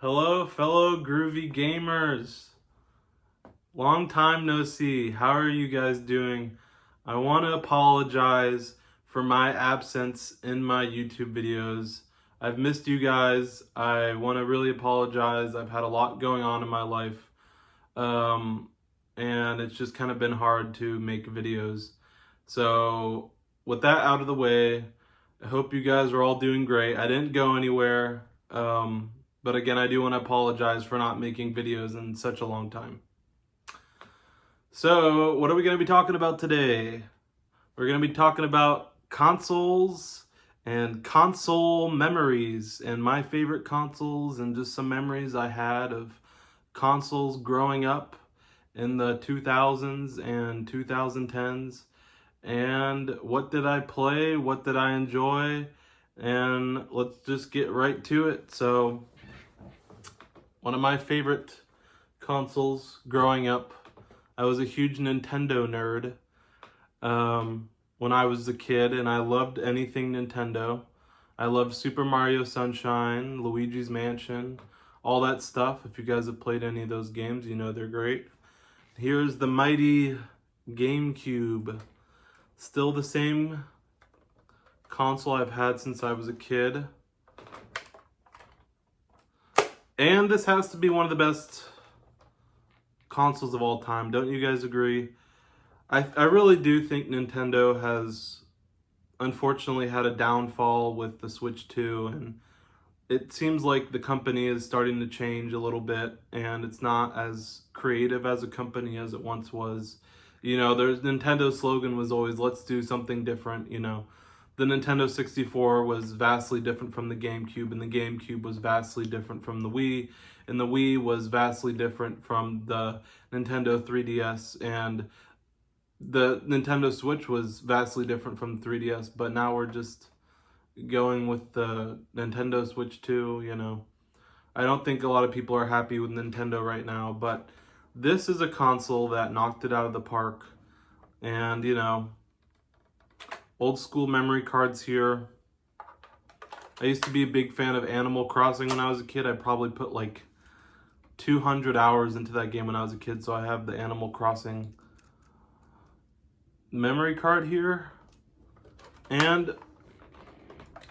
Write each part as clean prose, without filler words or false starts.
Hello, fellow groovy gamers. Long time no see. How are you guys doing? I want to apologize for my absence in my YouTube videos. I've missed you guys. I want to really apologize. I've had a lot going on in my life. Um, and it's just kind of been hard to make videos. So, with that out of the way, I hope you guys are all doing great. I didn't go anywhere. But again, I do want to apologize for not making videos in such a long time. So, what are we going to be talking about today? We're going to be talking about consoles and console memories and my favorite consoles and just some memories I had of consoles growing up in the 2000s and 2010s. And what did I play? What did I enjoy? And let's just get right to it. So, one of my favorite consoles growing up, I was a huge Nintendo nerd when I was a kid, and I loved anything Nintendo. I loved Super Mario Sunshine, Luigi's Mansion, all that stuff. If you guys have played any of those games, you know they're great. Here's the mighty GameCube. Still the same console I've had since I was a kid. And this has to be one of the best consoles of all time. Don't you guys agree? I really do think Nintendo has unfortunately had a downfall with the Switch 2, and it seems like the company is starting to change a little bit, and it's not as creative as a company as it once was. You know, there's Nintendo's slogan was always let's do something different, you know. The Nintendo 64 was vastly different from the GameCube, and the GameCube was vastly different from the Wii, and the Wii was vastly different from the Nintendo 3DS, and the Nintendo Switch was vastly different from the 3DS, but now we're just going with the Nintendo Switch 2, you know. I don't think a lot of people are happy with Nintendo right now, but this is a console that knocked it out of the park. And, you know, old school memory cards here. I used to be a big fan of Animal Crossing when I was a kid. I probably put like 200 hours into that game when I was a kid, so I have the Animal Crossing memory card here. And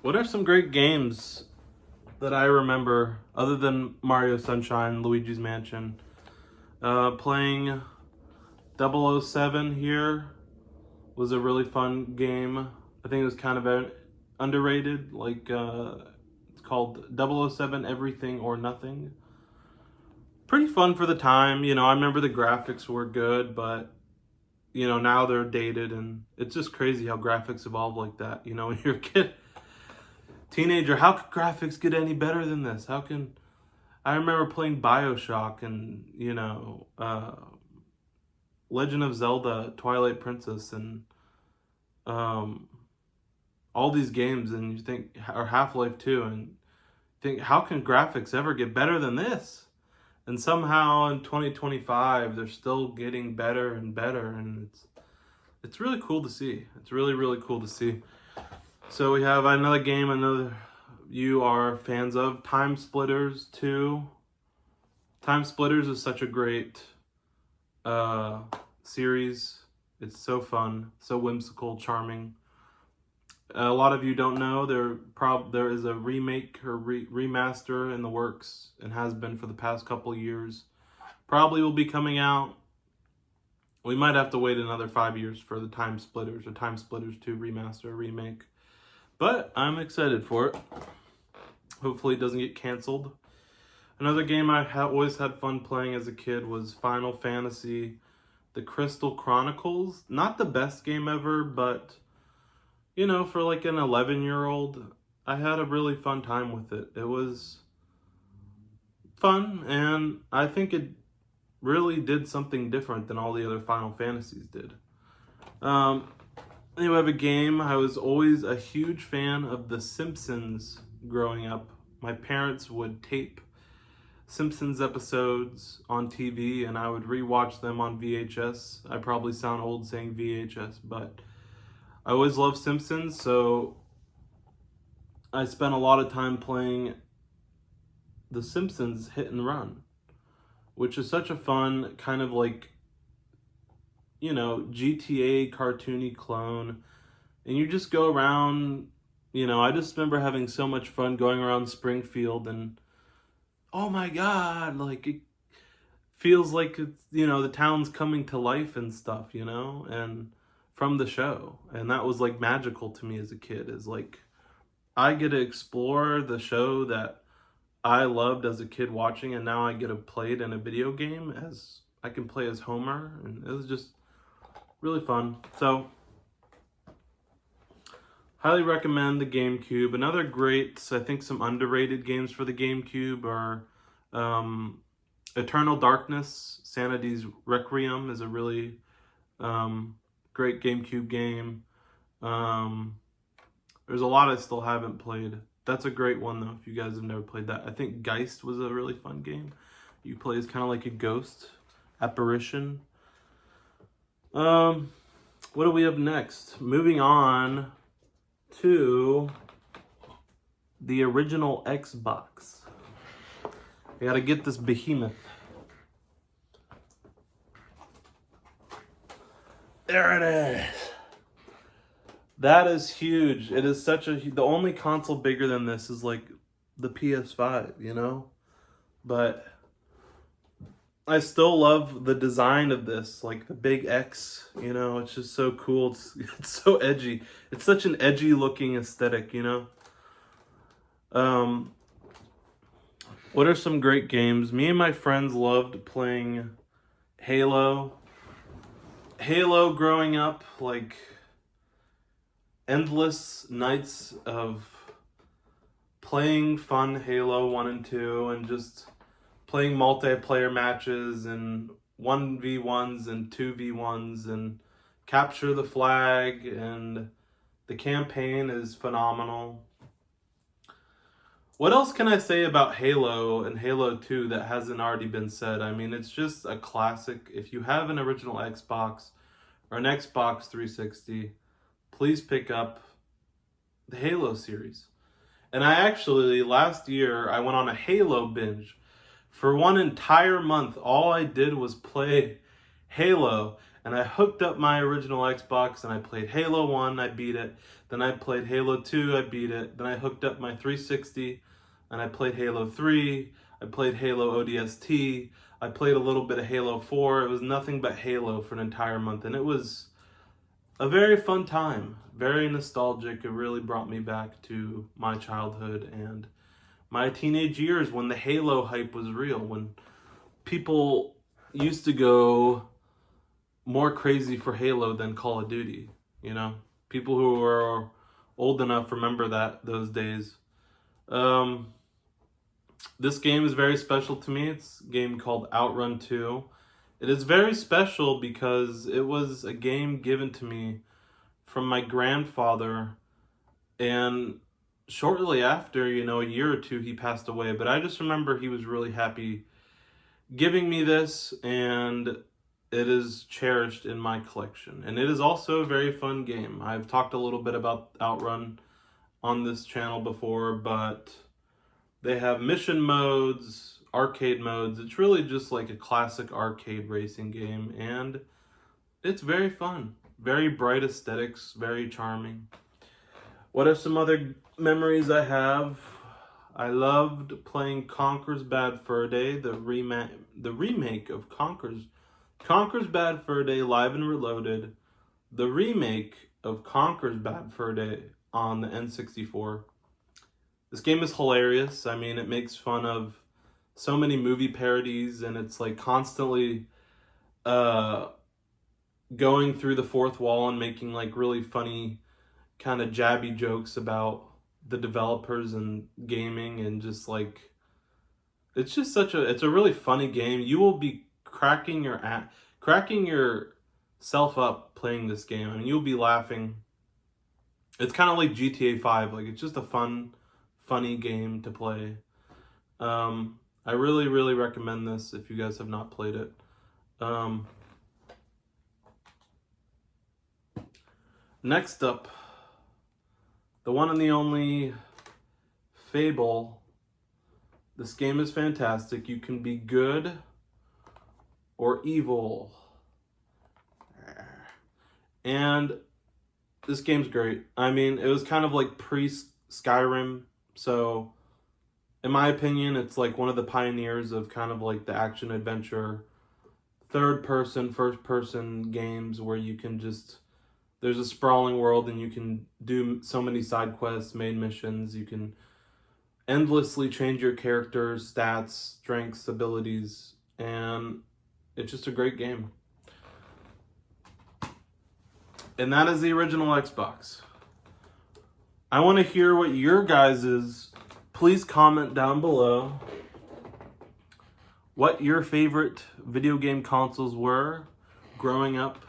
what are some great games that I remember other than Mario Sunshine, Luigi's Mansion? Playing 007 here was a really fun game. I think it was kind of underrated. Like, it's called 007 Everything or Nothing. Pretty fun for the time. You know, I remember the graphics were good, but, you know, now they're dated, and it's just crazy how graphics evolve like that. You know, when you're a kid, teenager, how could graphics get any better than this? How can... I remember playing BioShock and, you know, Legend of Zelda, Twilight Princess, and all these games, and you think, or Half-Life 2, and think, how can graphics ever get better than this? And somehow in 2025, they're still getting better and better, and it's really cool to see. It's really, really cool to see. So we have another game, you are fans of, Time Splitters 2. Time Splitters is such a great series. It's so fun, so whimsical, charming. A lot of you don't know there is a remake or remaster in the works, and has been for the past couple years. Probably will be coming out. We might have to wait another 5 years for the Time Splitters or Time Splitters 2 remaster or remake. But I'm excited for it. Hopefully it doesn't get canceled. Another game I always had fun playing as a kid was Final Fantasy, The Crystal Chronicles. Not the best game ever, but, you know, for like an 11-year-old, I had a really fun time with it. It was fun, and I think it really did something different than all the other Final Fantasies did. Anyway, I have a game. I was always a huge fan of The Simpsons growing up. My parents would tape Simpsons episodes on TV, and I would rewatch them on VHS. I probably sound old saying VHS, but I always loved Simpsons, so I spent a lot of time playing The Simpsons Hit and Run, which is such a fun kind of like, you know, GTA cartoony clone. And you just go around, you know, I just remember having so much fun going around Springfield, and oh my God, like it feels like it's, you know, the town's coming to life and stuff, you know, and from the show. And that was like magical to me as a kid, is like I get to explore the show that I loved as a kid watching, and now I get to play it in a video game as I can play as Homer, and it was just really fun. So highly recommend the GameCube. Another great, I think some underrated games for the GameCube are Eternal Darkness, Sanity's Requiem is a really great GameCube game. There's a lot I still haven't played. That's a great one though, if you guys have never played that. I think Geist was a really fun game. You play as kind of like a ghost apparition. What do we have next? Moving on to the original Xbox. I gotta get this behemoth. There it is. That is huge. It is such a, the only console bigger than this is like the PS5, you know? But I still love the design of this, like the big X, you know, it's just so cool. It's so edgy. It's such an edgy looking aesthetic, you know? What are some great games? Me and my friends loved playing Halo. Halo growing up, like endless nights of playing fun Halo 1 and 2 and just playing multiplayer matches and 1v1s and 2v1s and capture the flag, and the campaign is phenomenal. What else can I say about Halo and Halo 2 that hasn't already been said? I mean, it's just a classic. If you have an original Xbox or an Xbox 360, please pick up the Halo series. And I actually, last year, I went on a Halo binge. For one entire month, all I did was play Halo. And I hooked up my original Xbox and I played Halo 1, I beat it. Then I played Halo 2, I beat it. Then I hooked up my 360 and I played Halo 3. I played Halo ODST. I played a little bit of Halo 4. It was nothing but Halo for an entire month. And it was a very fun time, very nostalgic. It really brought me back to my childhood and my teenage years when the Halo hype was real, when people used to go more crazy for Halo than Call of Duty, you know? People who are old enough remember those days. This game is very special to me. It's a game called Outrun 2. It is very special because it was a game given to me from my grandfather, and shortly after, you know, a year or two, he passed away. But I just remember he was really happy giving me this, and it is cherished in my collection. And it is also a very fun game. I've talked a little bit about Outrun on this channel before, but they have mission modes, arcade modes. It's really just like a classic arcade racing game, and it's very fun. Very bright aesthetics, very charming. What are some other memories I have? I loved playing Conker's Bad Fur Day, the remake of Conker's Bad Fur Day Live and Reloaded, the remake of Conker's Bad Fur Day on the N64. This game is hilarious. I mean, it makes fun of so many movie parodies, and it's like constantly going through the fourth wall and making like really funny kind of jabby jokes about the developers and gaming, and just like it's just it's a really funny game. You will be cracking yourself up playing this game. I mean, you'll be laughing. It's kind of like GTA 5. Like, it's just a funny game to play. I really, really recommend this if you guys have not played it. Next up, the one and the only Fable This game is fantastic. You can be good or evil. And this game's great. I mean, it was kind of like pre-Skyrim, so in my opinion, it's like one of the pioneers of kind of like the action adventure, third person, first person games where you can just, there's a sprawling world and you can do so many side quests, main missions. You can endlessly change your character's stats, strengths, abilities, and it's just a great game. And that is the original Xbox. I want to hear what your guys's. Please comment down below what your favorite video game consoles were growing up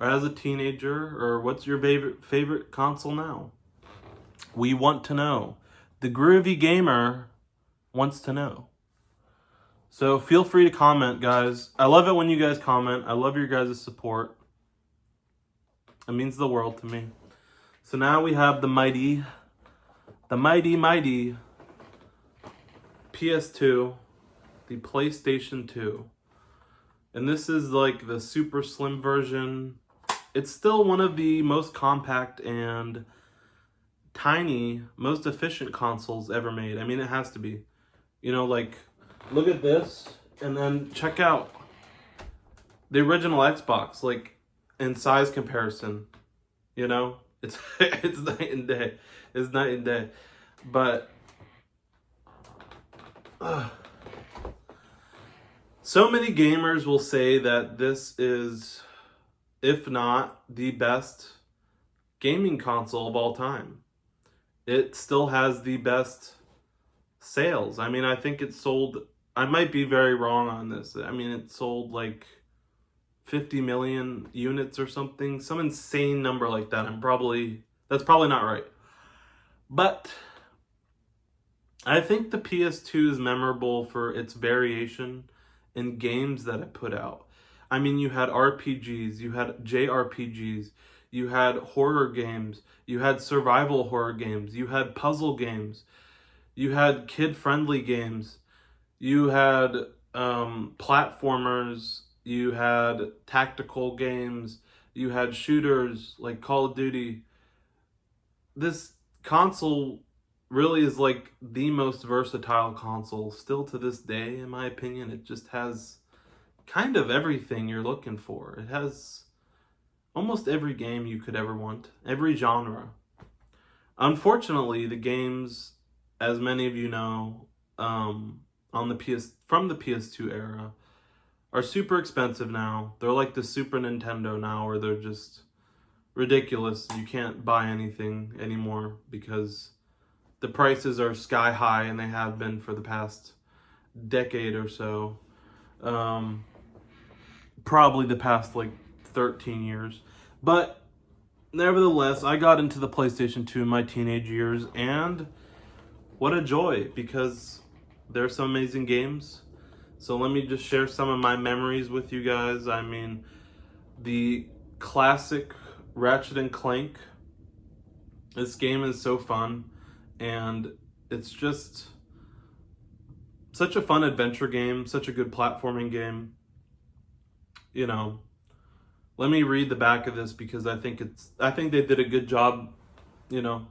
or as a teenager, or what's your favorite console now. We want to know. The Groovy Gamer wants to know. So feel free to comment, guys. I love it when you guys comment. I love your guys' support. It means the world to me. So now we have the mighty PS2, the PlayStation 2. And this is like the super slim version. It's still one of the most compact and tiny, most efficient consoles ever made. I mean, it has to be. You know, like, look at this, and then check out the original Xbox, like, in size comparison. You know? It's it's night and day. It's night and day. But so many gamers will say that this is, if not the best gaming console of all time. It still has the best sales. I mean, I think it sold, I might be very wrong on this. I mean, it sold like 50 million units or something, some insane number like that. That's probably not right. But I think the PS2 is memorable for its variation in games that it put out. I mean, you had RPGs, you had JRPGs, you had horror games, you had survival horror games, you had puzzle games, you had kid-friendly games, you had platformers, you had tactical games, you had shooters like Call of Duty. This console really is like the most versatile console still to this day, in my opinion. It just has kind of everything you're looking for. It has almost every game you could ever want, every genre. Unfortunately, the games, as many of you know, from the PS2 era, are super expensive now. They're like the Super Nintendo now, where they're just ridiculous. You can't buy anything anymore because the prices are sky high, and they have been for the past decade or so. Probably the past like 13 years. But nevertheless, I got into the PlayStation 2 in my teenage years, and what a joy, because there's some amazing games. So let me just share some of my memories with you guys. I mean, the classic Ratchet and Clank. This game is so fun, and it's just such a fun adventure game, such a good platforming game. You know, let me read the back of this because I think they did a good job, you know,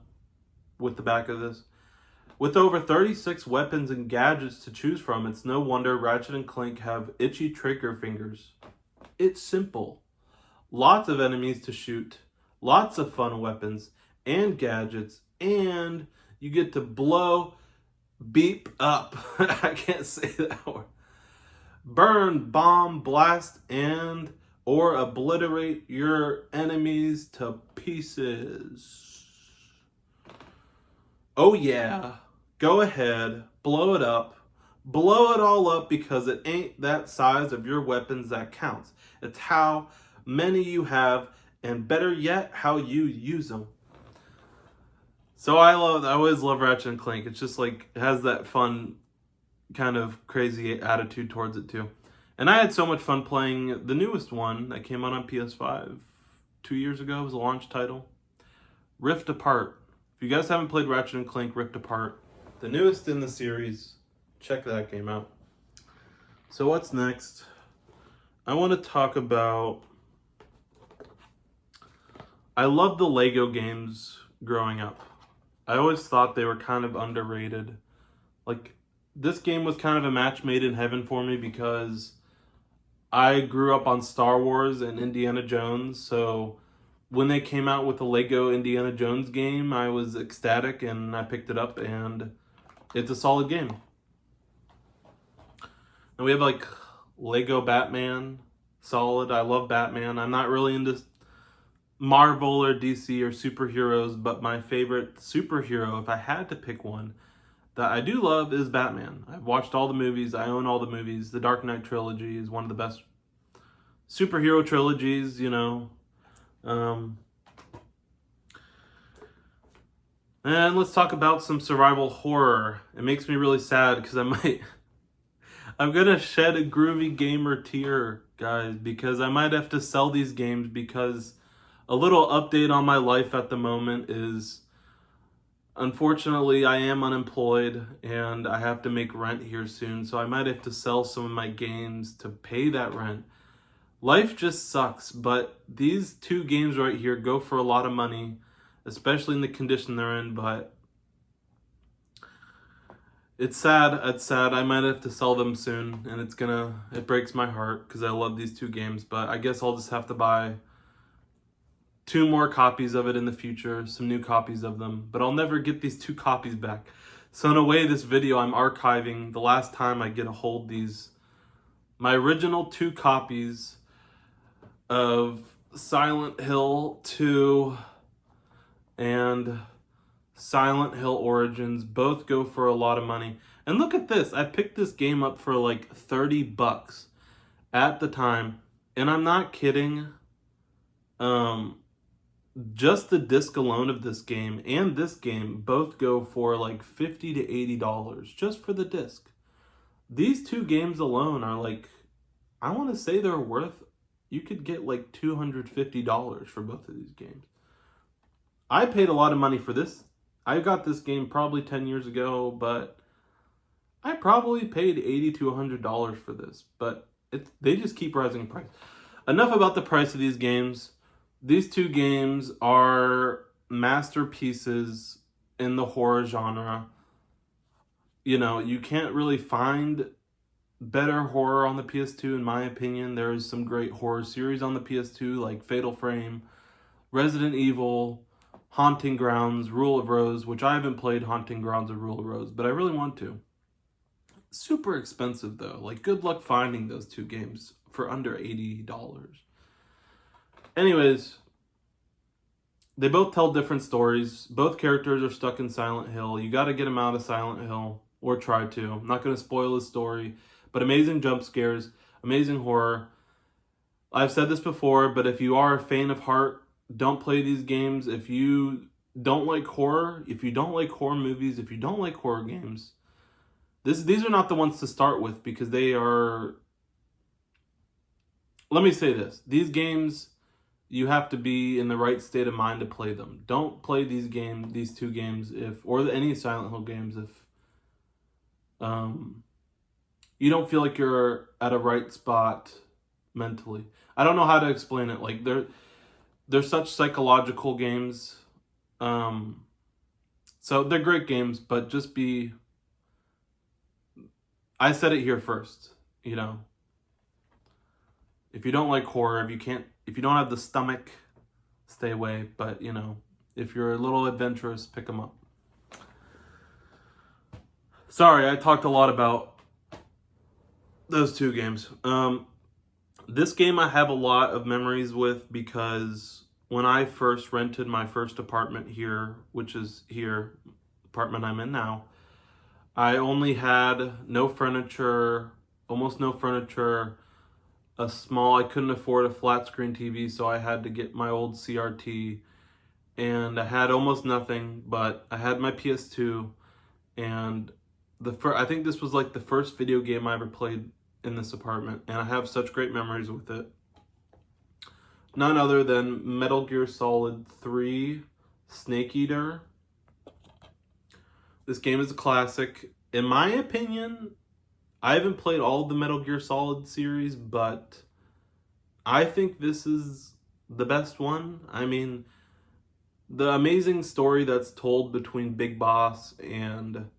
with the back of this. With over 36 weapons and gadgets to choose from, it's no wonder Ratchet and Clank have itchy trigger fingers. It's simple. Lots of enemies to shoot, lots of fun weapons and gadgets, and you get to blow beep up. I can't say that word. Burn, bomb, blast, and or obliterate your enemies to pieces. Oh yeah, go ahead, blow it up. Blow it all up, because it ain't that size of your weapons that counts. It's how many you have, and better yet, how you use them. So I always love Ratchet and Clank. It's just like, it has that fun kind of crazy attitude towards it too. And I had so much fun playing the newest one that came out on PS5 2 years ago. It was a launch title, Rift Apart. If you guys haven't played Ratchet and Clank Rift Apart, the newest in the series, check that game out. So what's next? I want to talk about... I loved the Lego games growing up. I always thought they were kind of underrated. Like, this game was kind of a match made in heaven for me because I grew up on Star Wars and Indiana Jones, so when they came out with the Lego Indiana Jones game, I was ecstatic and I picked it up, and it's a solid game. And we have like Lego Batman, solid. I love Batman. I'm not really into Marvel or DC or superheroes, but my favorite superhero, if I had to pick one, that I do love is Batman. I've watched all the movies. I own all the movies. The Dark Knight trilogy is one of the best superhero trilogies, you know. And let's talk about some survival horror. It makes me really sad because I'm gonna shed a groovy gamer tear, guys, because I might have to sell these games because a little update on my life at the moment is, unfortunately, I am unemployed and I have to make rent here soon, so I might have to sell some of my games to pay that rent. Life just sucks, but these two games right here go for a lot of money, especially in the condition they're in, but it's sad. It's sad. I might have to sell them soon, and it breaks my heart because I love these two games, but I guess I'll just have to buy 2 more copies of it in the future, some new copies of them, but I'll never get these 2 copies back. So in a way, this video I'm archiving the last time I get a hold these, my original 2 copies of Silent Hill 2 and Silent Hill Origins. Both go for a lot of money. And look at this. I picked this game up for like $30 at the time. And I'm not kidding. Just the disc alone of this game and this game both go for like $50 to $80 just for the disc. These 2 games alone are like, I want to say they're worth, you could get like $250 for both of these games. I paid a lot of money for this. I got this game probably 10 years ago, but I probably paid $80 to $100 for this. But they just keep rising in price. Enough about the price of these games. These 2 games are masterpieces in the horror genre. You know, you can't really find better horror on the PS2 in my opinion. There is some great horror series on the PS2 like Fatal Frame, Resident Evil, Haunting Grounds, Rule of Rose, which I haven't played Haunting Grounds or Rule of Rose, but I really want to. Super expensive though. Like, good luck finding those 2 games for under $80. Anyways, they both tell different stories. Both characters are stuck in Silent Hill. You got to get them out of Silent Hill, or try to. I'm not going to spoil the story, but amazing jump scares, amazing horror. I've said this before, but if you are a faint of heart, don't play these games. If you don't like horror, if you don't like horror movies, if you don't like horror games, these are not the ones to start with because they are... Let me say this. These games, you have to be in the right state of mind to play them. Don't play these 2 games, any Silent Hill games, if you don't feel like you're at a right spot mentally. I don't know how to explain it. Like, they're such psychological games. So they're great games, but just be... I said it here first, you know. If you don't like horror, if you don't have the stomach, stay away. But, you know, if you're a little adventurous, pick them up. Sorry, I talked a lot about those 2 games. This game I have a lot of memories with because when I first rented my first apartment here, which is here, apartment I'm in now, I only had no furniture, almost no furniture, I couldn't afford a flat screen TV, so I had to get my old CRT, and I had almost nothing, but I had my PS2, and I think this was like the first video game I ever played in this apartment, and I have such great memories with it. None other than Metal Gear Solid 3 Snake Eater. This game is a classic. in my opinion, I haven't played all of the Metal Gear Solid series, but I think this is the best one. I mean, the amazing story that's told between Big Boss and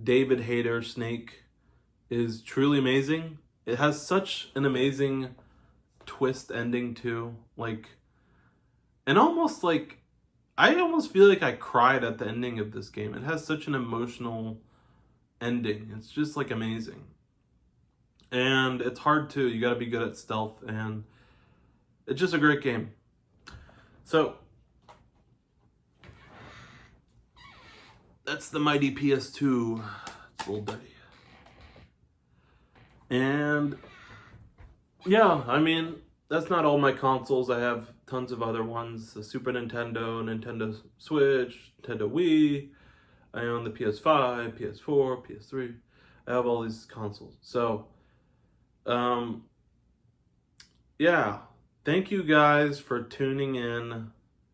David Hayter Snake is truly amazing. It has such an amazing twist ending too. Like, and almost like, I almost feel like I cried at the ending of this game. It has such an emotional ending. It's just like amazing. And it's hard too. You gotta be good at stealth, and it's just a great game. So, that's the mighty PS2. It's little buddy. And yeah, I mean, that's not all my consoles. I have tons of other ones. The Super Nintendo, Nintendo Switch, Nintendo Wii. I own the PS5, PS4, PS3. I have all these consoles. So, yeah. Thank you guys for tuning in.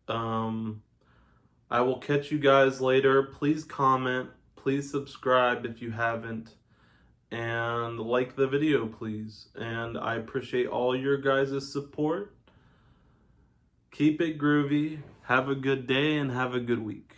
I will catch you guys later. Please comment. Please subscribe if you haven't. And like the video, please. And I appreciate all your guys' support. Keep it groovy. Have a good day and have a good week.